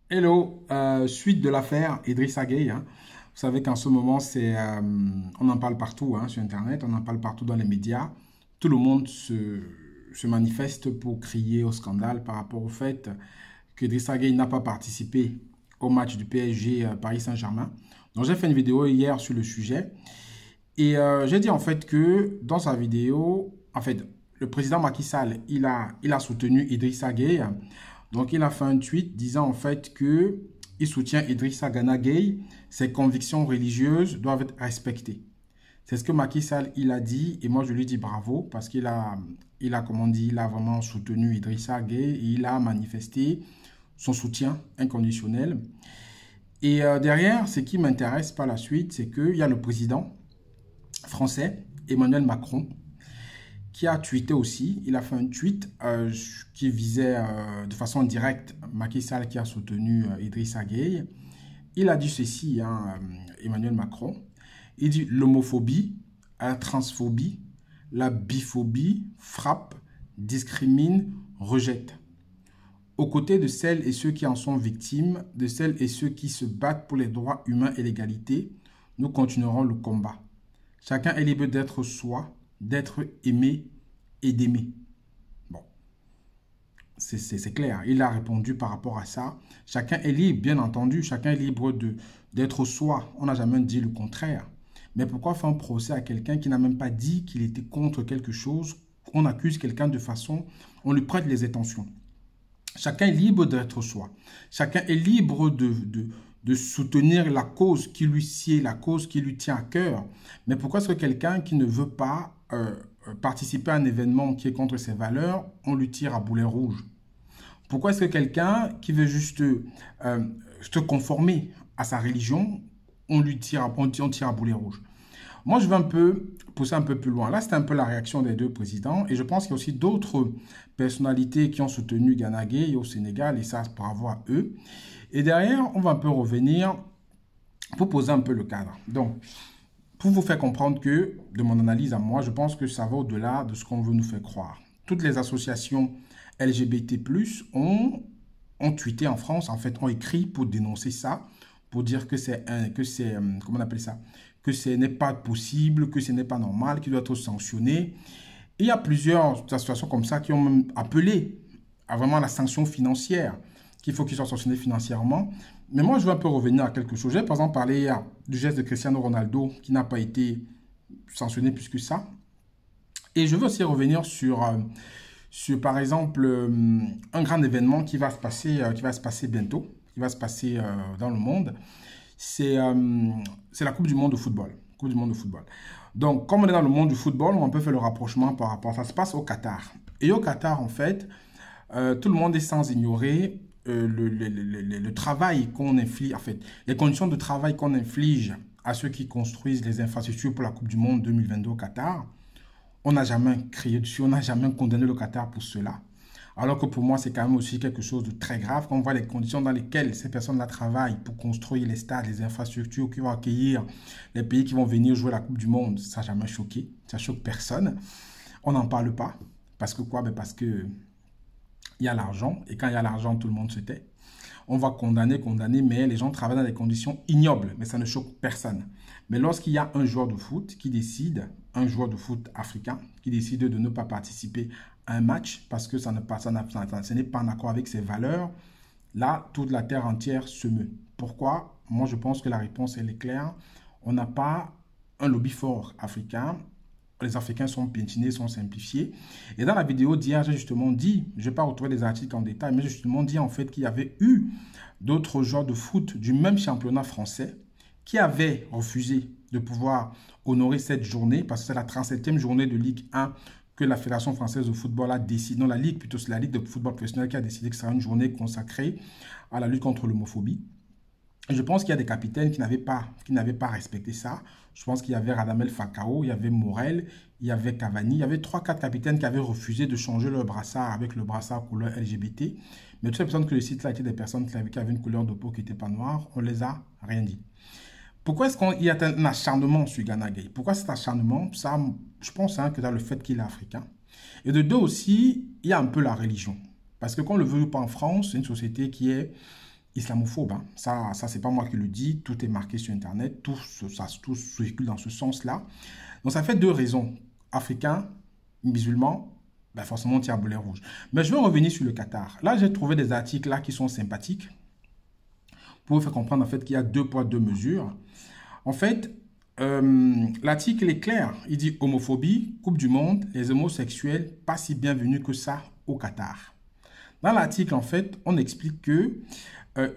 Hello, suite de l'affaire Idrissa Gueye, hein. Vous savez qu'en ce moment, on en parle partout, hein, sur Internet, on en parle partout dans les médias. Tout le monde se manifeste pour crier au scandale par rapport au fait qu'Idrissa Gueye n'a pas participé au match du PSG Paris Saint-Germain. Donc j'ai fait une vidéo hier sur le sujet et j'ai dit en fait que dans sa vidéo, en fait, le président Macky Sall, il a soutenu Idrissa Gueye. Donc, il a fait un tweet disant en fait que il soutient Idrissa Gana Gueye, ses convictions religieuses doivent être respectées. C'est ce que Macky Sall il a dit et moi je lui dis bravo parce comment on dit, il a vraiment soutenu Idrissa Gueye et il a manifesté son soutien inconditionnel. Et derrière, ce qui m'intéresse par la suite, c'est qu'il y a le président français, Emmanuel Macron, qui a tweeté aussi. Il a fait un tweet qui visait de façon directe Macky Sall qui a soutenu Idrissa Gueye. Il a dit ceci, hein, Emmanuel Macron. Il dit l'homophobie, la transphobie, la biphobie frappe, discrimine, rejette. Aux côtés de celles et ceux qui en sont victimes, de celles et ceux qui se battent pour les droits humains et l'égalité, nous continuerons le combat. Chacun est libre d'être soi, d'être aimé et d'aimer. Bon, c'est clair. Il a répondu par rapport à ça. Chacun est libre, bien entendu. Chacun est libre d'être soi. On n'a jamais dit le contraire. Mais pourquoi faire un procès à quelqu'un qui n'a même pas dit qu'il était contre quelque chose? On accuse quelqu'un de façon, on lui prête les intentions. Chacun est libre d'être soi. Chacun est libre de soutenir la cause qui lui sied, la cause qui lui tient à cœur. Mais pourquoi est-ce que quelqu'un qui ne veut pas participer à un événement qui est contre ses valeurs, on lui tire à boulet rouge? Pourquoi est-ce que quelqu'un qui veut juste se conformer à sa religion, on tire à boulet rouge? Moi, je vais un peu pousser un peu plus loin. Là, c'était un peu la réaction des deux présidents. Et je pense qu'il y a aussi d'autres personnalités qui ont soutenu Gana Gueye au Sénégal. Et ça, bravo à eux. Et derrière, on va un peu revenir pour poser un peu le cadre. Donc, pour vous faire comprendre que, de mon analyse à moi, je pense que ça va au-delà de ce qu'on veut nous faire croire. Toutes les associations LGBT+, ont tweeté en France, en fait, ont écrit pour dénoncer ça, pour dire que comment on appelle ça, que ce n'est pas possible, que ce n'est pas normal, qu'il doit être sanctionné. Et il y a plusieurs associations comme ça qui ont même appelé à vraiment la sanction financière, qu'il faut qu'il soit sanctionné financièrement. Mais moi, je veux un peu revenir à quelque chose. J'ai par exemple parlé du geste de Cristiano Ronaldo qui n'a pas été sanctionné plus que ça. Et je veux aussi revenir sur par exemple, un grand événement qui va se passer bientôt, qui va se passer dans le monde. C'est la Coupe du Monde de football. Coupe du Monde de football. Donc, comme on est dans le monde du football, on peut faire le rapprochement par rapport à ça. Ça se passe au Qatar. Et au Qatar, en fait, tout le monde est sans ignorer le travail qu'on inflige, en fait, les conditions de travail qu'on inflige à ceux qui construisent les infrastructures pour la Coupe du Monde 2022 au Qatar. On n'a jamais crié dessus, on n'a jamais condamné le Qatar pour cela. Alors que pour moi, c'est quand même aussi quelque chose de très grave quand on voit les conditions dans lesquelles ces personnes-là travaillent pour construire les stades, les infrastructures qui vont accueillir les pays qui vont venir jouer la Coupe du Monde. Ça n'a jamais choqué, ça choque personne. On n'en parle pas. Parce que quoi? Parce que il y a l'argent, et quand il y a l'argent, tout le monde se tait. On va condamner, mais les gens travaillent dans des conditions ignobles, mais ça ne choque personne. Mais lorsqu'il y a un joueur de foot qui décide, un joueur de foot africain, qui décide de ne pas participer à un match parce que ce n'est pas en accord avec ses valeurs, là, toute la terre entière se meut. Pourquoi? Moi, je pense que la réponse, elle est claire. On n'a pas un lobby fort africain. Les Africains sont piétinés, sont simplifiés. Et dans la vidéo d'hier, j'ai justement dit, je ne vais pas retrouver les articles en détail, mais j'ai justement dit en fait qu'il y avait eu d'autres joueurs de foot du même championnat français qui avaient refusé de pouvoir honorer cette journée, parce que c'est la 37e journée de Ligue 1 que la Fédération française de football a décidé, non la Ligue, plutôt c'est la Ligue de football professionnel qui a décidé que ce sera une journée consacrée à la lutte contre l'homophobie. Je pense qu'il y a des capitaines qui n'avaient pas respecté ça. Je pense qu'il y avait Radamel Falcao, il y avait Morel, il y avait Cavani. Il y avait 3-4 capitaines qui avaient refusé de changer leur brassard avec le brassard couleur LGBT. Mais toutes les personnes que je cite là étaient des personnes qui avaient une couleur de peau qui n'était pas noire. On ne les a rien dit. Pourquoi est-ce qu'il y a un acharnement sur Gana Gueye? Pourquoi cet acharnement? Ça, je pense que dans le fait qu'il est africain. Et de deux aussi, il y a un peu la religion. Parce que qu'on le veut ou pas en France, c'est une société qui est islamophobe. Hein. Ça c'est pas moi qui le dis. Tout est marqué sur Internet. Tout circule dans ce sens-là. Donc, ça fait deux raisons. Africains, musulmans, ben forcément, tir à boulet rouge. Mais je vais revenir sur le Qatar. Là, j'ai trouvé des articles là qui sont sympathiques pour vous faire comprendre en fait qu'il y a deux poids, deux mesures. En fait, l'article est clair. Il dit homophobie, Coupe du Monde, les homosexuels, pas si bienvenus que ça au Qatar. Dans l'article, en fait, on explique que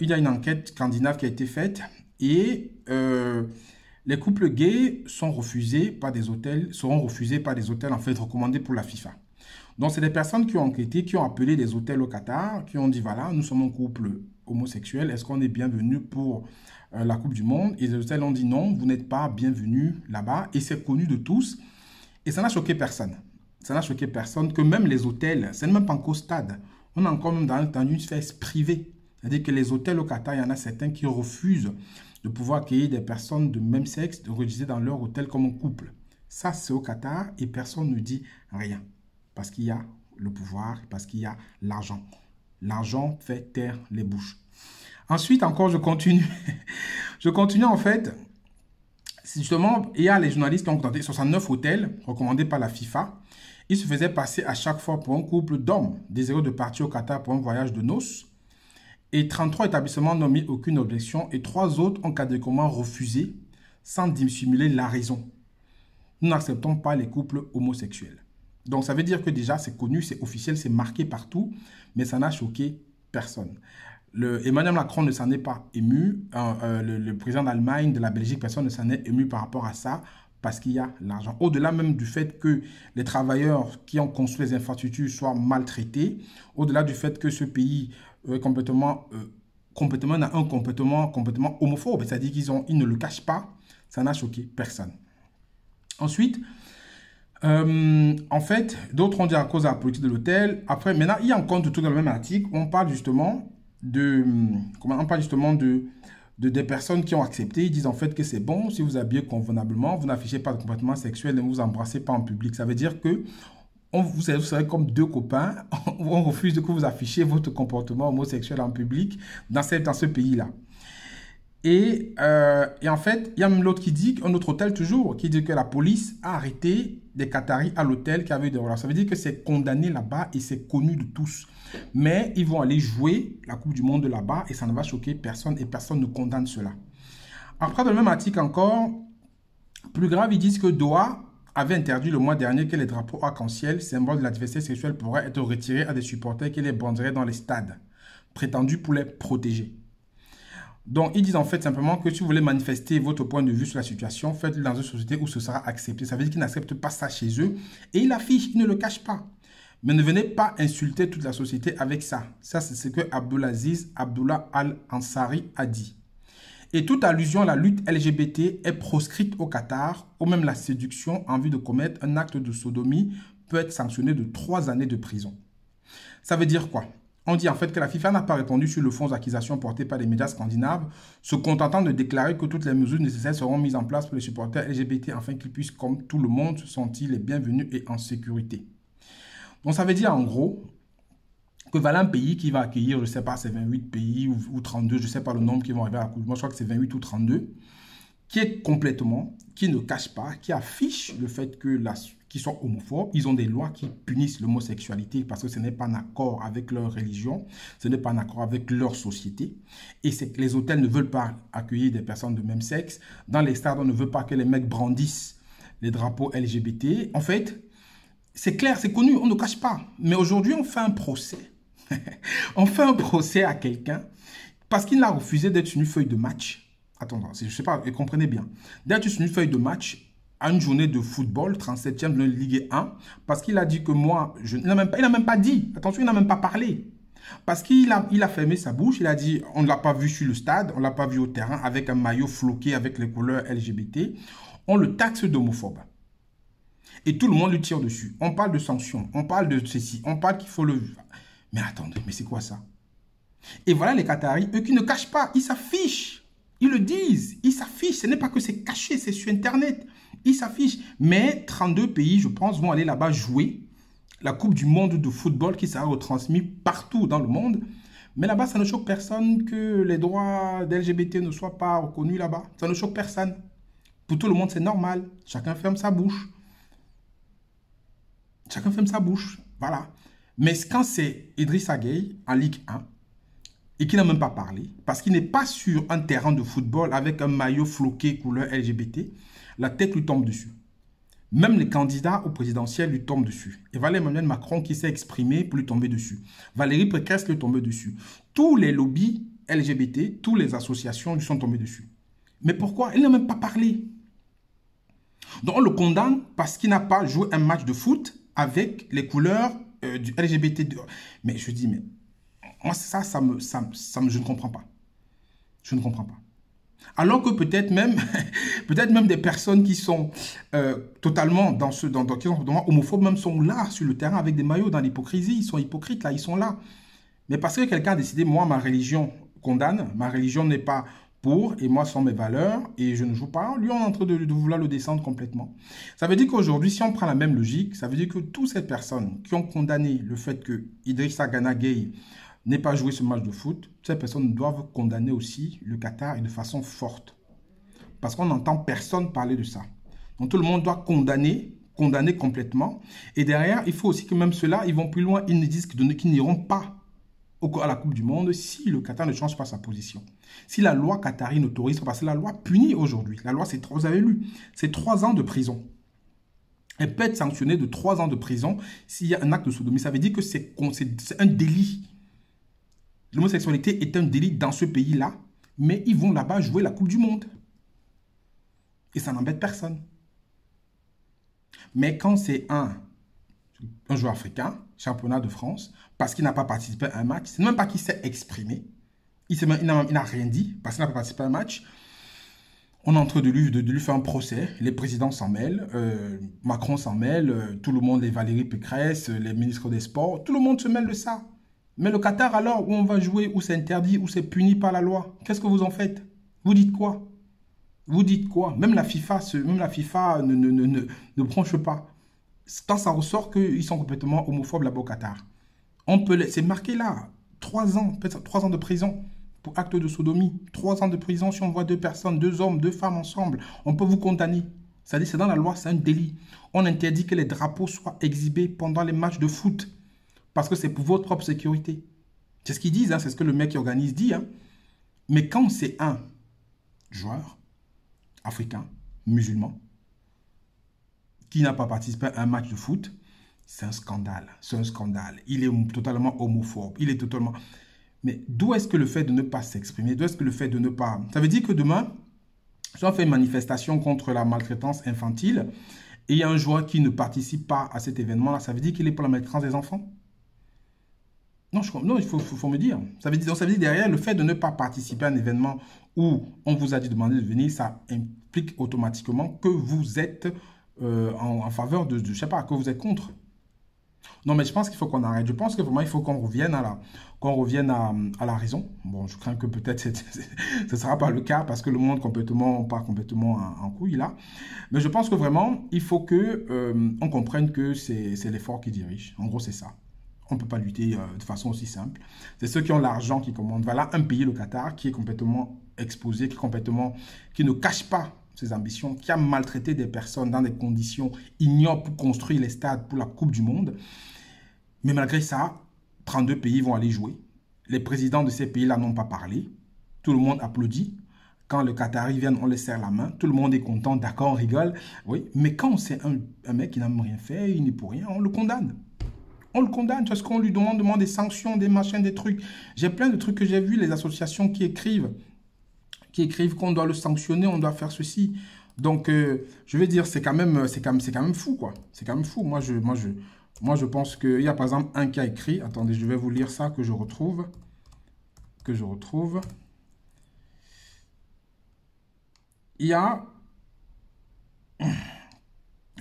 il y a une enquête scandinave qui a été faite et les couples gays seront refusés par des hôtels en fait recommandés pour la FIFA. Donc, c'est des personnes qui ont enquêté, qui ont appelé des hôtels au Qatar, qui ont dit, voilà, nous sommes un couple homosexuel, est-ce qu'on est bienvenu pour la Coupe du Monde? Et les hôtels ont dit, non, vous n'êtes pas bienvenu là-bas. Et c'est connu de tous. Et ça n'a choqué personne. Ça n'a choqué personne que même les hôtels, c'est même pas encore au stade. On est encore même dans une sphère privée. C'est-à-dire que les hôtels au Qatar, il y en a certains qui refusent de pouvoir accueillir des personnes de même sexe, de résider dans leur hôtel comme un couple. Ça, c'est au Qatar et personne ne dit rien. Parce qu'il y a le pouvoir, parce qu'il y a l'argent. L'argent fait taire les bouches. Ensuite, encore, je continue. Je continue, en fait. Justement, il y a les journalistes qui ont contacté 69 hôtels recommandés par la FIFA. Ils se faisaient passer à chaque fois pour un couple d'hommes désireux de partir au Qatar pour un voyage de noces. Et 33 établissements n'ont mis aucune objection et 3 autres ont catégoriquement refusé sans dissimuler la raison. Nous n'acceptons pas les couples homosexuels. Donc, ça veut dire que déjà, c'est connu, c'est officiel, c'est marqué partout, mais ça n'a choqué personne. Emmanuel Macron ne s'en est pas ému, le président d'Allemagne, de la Belgique, personne ne s'en est ému par rapport à ça, parce qu'il y a l'argent. Au-delà même du fait que les travailleurs qui ont construit les infrastructures soient maltraités, au-delà du fait que ce pays est complètement homophobe, c'est-à-dire qu'ils ne le cachent pas, ça n'a choqué personne. Ensuite, en fait, d'autres ont dit à cause de la politique de l'hôtel. Après, maintenant, il y a encore tout dans le même article, on parle justement des personnes qui ont accepté. Ils disent en fait que c'est bon, si vous habillez convenablement, vous n'affichez pas de comportement sexuel, ne vous embrassez pas en public. Ça veut dire que vous serez comme deux copains, on refuse que vous affichiez votre comportement homosexuel en public dans ce pays-là. Et en fait, il y a même l'autre qui dit, un autre hôtel toujours, qui dit que la police a arrêté des Qataris à l'hôtel qui avaient des relations. Ça veut dire que c'est condamné là-bas et c'est connu de tous. Mais ils vont aller jouer la Coupe du Monde là-bas et ça ne va choquer personne et personne ne condamne cela. Après, dans le même article encore, plus grave, ils disent que Doha avait interdit le mois dernier que les drapeaux arc-en-ciel, symbole de la diversité sexuelle, pourraient être retirés à des supporters qui les brandiraient dans les stades, prétendus pour les protéger. Donc, ils disent en fait simplement que si vous voulez manifester votre point de vue sur la situation, faites-le dans une société où ce sera accepté. Ça veut dire qu'ils n'acceptent pas ça chez eux. Et ils l'affichent, ils ne le cachent pas. Mais ne venez pas insulter toute la société avec ça. Ça, c'est ce que Abdulaziz Abdullah Al-Ansari a dit. Et toute allusion à la lutte LGBT est proscrite au Qatar, ou même la séduction en vue de commettre un acte de sodomie peut être sanctionnée de 3 années de prison. Ça veut dire quoi? On dit en fait que la FIFA n'a pas répondu sur le fond d'accusations portées par les médias scandinaves, se contentant de déclarer que toutes les mesures nécessaires seront mises en place pour les supporters LGBT afin qu'ils puissent, comme tout le monde, se sentir les bienvenus et en sécurité. Donc ça veut dire en gros que voilà un pays qui va accueillir, je ne sais pas, c'est 28 pays ou 32, je ne sais pas le nombre qui vont arriver à la Coupe. Moi je crois que c'est 28 ou 32, qui ne cache pas, qui affiche le fait que qu'ils sont homophobes. Ils ont des lois qui punissent l'homosexualité parce que ce n'est pas en accord avec leur religion, ce n'est pas en accord avec leur société. Et c'est que les hôtels ne veulent pas accueillir des personnes de même sexe. Dans les stades, on ne veut pas que les mecs brandissent les drapeaux LGBT. En fait, c'est clair, c'est connu, on ne cache pas. Mais aujourd'hui, on fait un procès. On fait un procès à quelqu'un parce qu'il a refusé d'être sur une feuille de match. Attends, je ne sais pas, comprenez bien. D'être sur une feuille de match à une journée de football, 37e de la Ligue 1, parce qu'il a dit que moi, il n'a même pas dit, attention, il n'a même pas parlé. Parce qu'il a fermé sa bouche, il a dit, on ne l'a pas vu sur le stade, on ne l'a pas vu au terrain avec un maillot floqué avec les couleurs LGBT. On le taxe d'homophobe. Et tout le monde lui tire dessus. On parle de sanctions, on parle de ceci, on parle qu'il faut le... Mais attendez, mais c'est quoi ça? Et voilà les Qataris, eux qui ne cachent pas, ils s'affichent. Ils le disent, ils s'affichent. Ce n'est pas que c'est caché, c'est sur Internet. Ils s'affichent. Mais 32 pays, je pense, vont aller là-bas jouer la Coupe du Monde de football qui sera retransmise partout dans le monde. Mais là-bas, ça ne choque personne que les droits d'LGBT ne soient pas reconnus là-bas. Ça ne choque personne. Pour tout le monde, c'est normal. Chacun ferme sa bouche. Chacun ferme sa bouche. Voilà. Mais quand c'est Idrissa Gueye en Ligue 1 et qui n'a même pas parlé, parce qu'il n'est pas sur un terrain de football avec un maillot floqué couleur LGBT, la tête lui tombe dessus. Même les candidats au présidentiel lui tombent dessus. Et voilà Emmanuel Macron qui s'est exprimé pour lui tomber dessus. Valérie Pécresse lui tombe dessus. Tous les lobbies LGBT, toutes les associations lui sont tombées dessus. Mais pourquoi? Il n'a même pas parlé. Donc on le condamne parce qu'il n'a pas joué un match de foot avec les couleurs du LGBT. Mais je dis, mais moi je ne comprends pas. Je ne comprends pas. Alors que peut-être même, des personnes qui sont totalement qui sont totalement homophobes même sont là sur le terrain avec des maillots dans l'hypocrisie. Ils sont hypocrites là, ils sont là. Mais parce que quelqu'un a décidé, moi ma religion condamne, ma religion n'est pas pour, et moi ce sont mes valeurs, et je ne joue pas, lui on est en train de vouloir le descendre complètement. Ça veut dire qu'aujourd'hui, si on prend la même logique, ça veut dire que toutes ces personnes qui ont condamné le fait que Idrissa Gana Gueye n'ait pas joué ce match de foot, ces personnes doivent condamner aussi le Qatar et de façon forte. Parce qu'on n'entend personne parler de ça. Donc tout le monde doit condamner complètement. Et derrière, il faut aussi que même ceux-là, ils vont plus loin, ils ne disent qu'ils n'iront pas à la Coupe du Monde si le Qatar ne change pas sa position. Si la loi qatari n'autorise pas, parce que la loi punit aujourd'hui. La loi, vous avez lu, c'est 3 ans de prison. Elle peut être sanctionnée de 3 ans de prison s'il y a un acte de sodomie. Ça veut dire que c'est un délit. L'homosexualité est un délit dans ce pays-là, mais ils vont là-bas jouer la Coupe du Monde. Et ça n'embête personne. Mais quand c'est un joueur africain, championnat de France, parce qu'il n'a pas participé à un match, c'est même pas qu'il s'est exprimé, il n'a rien dit, parce qu'il n'a pas participé à un match, on est en train de lui faire un procès, les présidents s'en mêlent, Macron s'en mêle, tout le monde, les Valérie Pécresse, les ministres des Sports, tout le monde se mêle de ça. Mais le Qatar, alors, où on va jouer, où c'est interdit, où c'est puni par la loi, qu'est-ce que vous en faites? Vous dites quoi? Vous dites quoi? Même la FIFA ne bronche pas. Quand ça ressort qu'ils sont complètement homophobes là-bas au Qatar. C'est marqué là, 3 ans, peut-être 3 ans de prison pour acte de sodomie. 3 ans de prison si on voit 2 personnes, 2 hommes, 2 femmes ensemble. On peut vous condamner. C'est-à-dire c'est dans la loi, c'est un délit. On interdit que les drapeaux soient exhibés pendant les matchs de foot. Parce que c'est pour votre propre sécurité. C'est ce qu'ils disent, hein, c'est ce que le mec qui organise dit. Hein. Mais quand c'est un joueur africain, musulman, qui n'a pas participé à un match de foot, c'est un scandale. C'est un scandale. Il est totalement homophobe. Il est totalement... Mais d'où est-ce que le fait de ne pas s'exprimer, d'où est-ce que le fait de ne pas... Ça veut dire que demain, si on fait une manifestation contre la maltraitance infantile, et il y a un joueur qui ne participe pas à cet événement-là, ça veut dire qu'il est pour la maltraitance des enfants? Non, il faut me dire. Ça veut dire derrière, le fait de ne pas participer à un événement où on vous a dit de demander de venir, ça implique automatiquement que vous êtes en faveur de, je sais pas, que vous êtes contre. Non, mais je pense qu'il faut qu'on arrête. Je pense que vraiment, il faut qu'on revienne à la raison. Bon, je crains que peut-être ce ne sera pas le cas parce que le monde part complètement en couille là. Mais je pense que vraiment, il faut on comprenne que c'est l'effort qui dirige. En gros, c'est ça. On ne peut pas lutter de façon aussi simple. C'est ceux qui ont l'argent qui commandent. Voilà un pays, le Qatar, qui est complètement exposé, qui ne cache pas ses ambitions, qui a maltraité des personnes dans des conditions ignobles pour construire les stades pour la Coupe du Monde. Mais malgré ça, 32 pays vont aller jouer. Les présidents de ces pays-là n'ont pas parlé. Tout le monde applaudit. Quand le Qataris viennent, on les serre la main. Tout le monde est content, d'accord, on rigole. Oui, mais quand c'est un mec qui n'a même rien fait, il n'est pour rien, on le condamne. On le condamne parce qu'on lui demande des sanctions, des machins, des trucs. J'ai plein de trucs que j'ai vus, les associations qui écrivent qu'on doit le sanctionner, on doit faire ceci. Donc, je veux dire, c'est quand même fou, quoi. C'est quand même fou. Moi, je pense qu'il y a par exemple un qui a écrit. Attendez, je vais vous lire ça que je retrouve. Il y a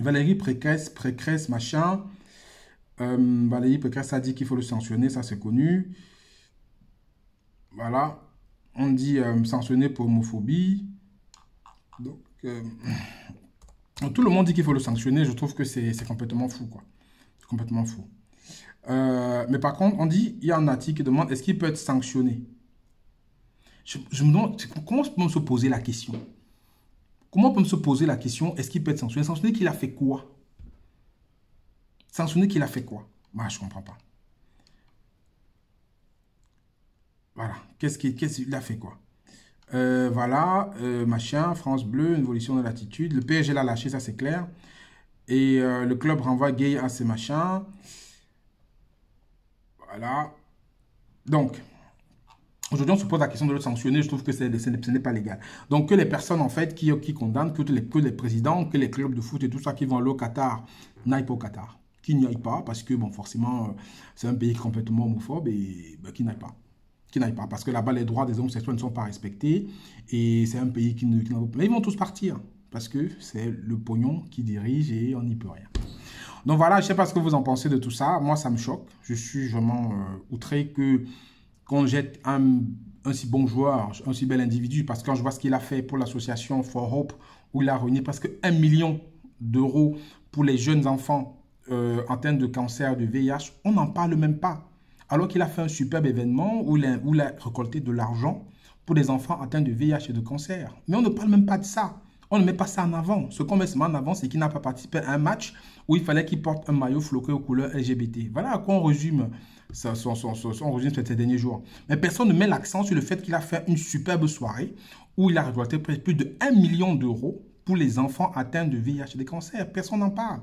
Valérie Pécresse, machin. Valérie Pécresse a dit qu'il faut le sanctionner, ça c'est connu. Voilà. On dit sanctionner pour homophobie. Donc, tout le monde dit qu'il faut le sanctionner. Je trouve que c'est complètement fou, quoi. C'est complètement fou. Mais par contre, on dit, il y a un article qui demande, est-ce qu'il peut être sanctionné? Je me demande, comment on peut se poser la question? Comment on peut se poser la question, est-ce qu'il peut être sanctionné? Sanctionné qu'il a fait quoi? Sanctionné qu'il a fait quoi? Bah, je ne comprends pas. Voilà. Qu'est-ce qu'il a fait quoi? Voilà, machin, France Bleu, une évolution de l'attitude. Le PSG l'a lâché, ça c'est clair. Et le club renvoie Gay à ses machins. Voilà. Donc, aujourd'hui, on se pose la question de le sanctionner. Je trouve que ce n'est pas légal. Donc, que les personnes, en fait, qui condamnent, que les présidents, que les clubs de foot et tout ça qui vont aller au Qatar, n'aillent pas au Qatar. Qui n'y aillent pas, parce que, bon, forcément, c'est un pays complètement homophobe et ben, qui n'aillent pas. Qui n'aillent pas. Parce que là-bas, les droits des homosexuels ne sont pas respectés. Et c'est un pays qui ne... Mais ils vont tous partir. Parce que c'est le pognon qui dirige et on n'y peut rien. Donc voilà, je ne sais pas ce que vous en pensez de tout ça. Moi, ça me choque. Je suis vraiment outré que qu'on jette un si bon joueur, un si bel individu, parce que quand je vois ce qu'il a fait pour l'association For Hope, où il a réuni presque 1 million d'euros pour les jeunes enfants atteints de cancer, de VIH, on n'en parle même pas. Alors qu'il a fait un superbe événement où il a récolté de l'argent pour les enfants atteints de VIH et de cancer. Mais on ne parle même pas de ça. On ne met pas ça en avant. Ce qu'on met en avant, c'est qu'il n'a pas participé à un match où il fallait qu'il porte un maillot floqué aux couleurs LGBT. Voilà à quoi on résume ces derniers jours. Mais personne ne met l'accent sur le fait qu'il a fait une superbe soirée où il a récolté plus de 1 million d'euros pour les enfants atteints de VIH et de cancer. Personne n'en parle.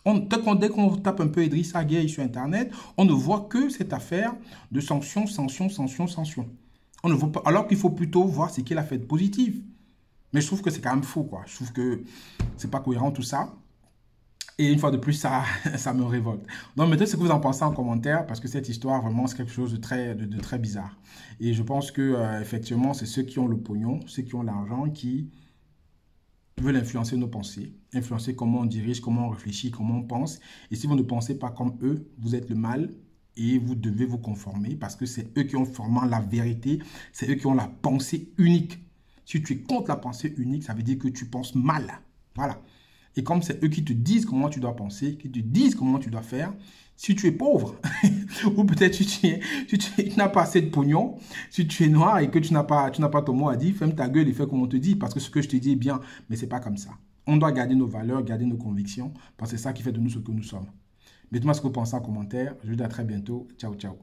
Dès qu'on tape un peu Idrissa Gueye sur Internet, on ne voit que cette affaire de sanctions, sanctions, sanctions, sanctions. On ne voit pas, alors qu'il faut plutôt voir ce qu'il a fait de positif. Mais je trouve que c'est quand même faux, quoi. Je trouve que c'est pas cohérent tout ça. Et une fois de plus, ça me révolte. Donc, mettez ce que vous en pensez en commentaire, parce que cette histoire, vraiment, c'est quelque chose de très bizarre. Et je pense que, effectivement, c'est ceux qui ont le pognon, ceux qui ont l'argent, qui veulent influencer nos pensées, influencer comment on dirige, comment on réfléchit, comment on pense. Et si vous ne pensez pas comme eux, vous êtes le mal et vous devez vous conformer, parce que c'est eux qui ont vraiment la vérité, c'est eux qui ont la pensée unique. Si tu es contre la pensée unique, ça veut dire que tu penses mal. Voilà. Et comme c'est eux qui te disent comment tu dois penser, qui te disent comment tu dois faire, si tu es pauvre, ou peut-être tu n'as pas assez de pognon, si tu es noir et que tu n'as pas ton mot à dire, ferme ta gueule et fais comme on te dit, parce que ce que je te dis est bien, mais ce n'est pas comme ça. On doit garder nos valeurs, garder nos convictions, parce que c'est ça qui fait de nous ce que nous sommes. Mettez-moi ce que vous pensez en commentaire. Je vous dis à très bientôt. Ciao, ciao.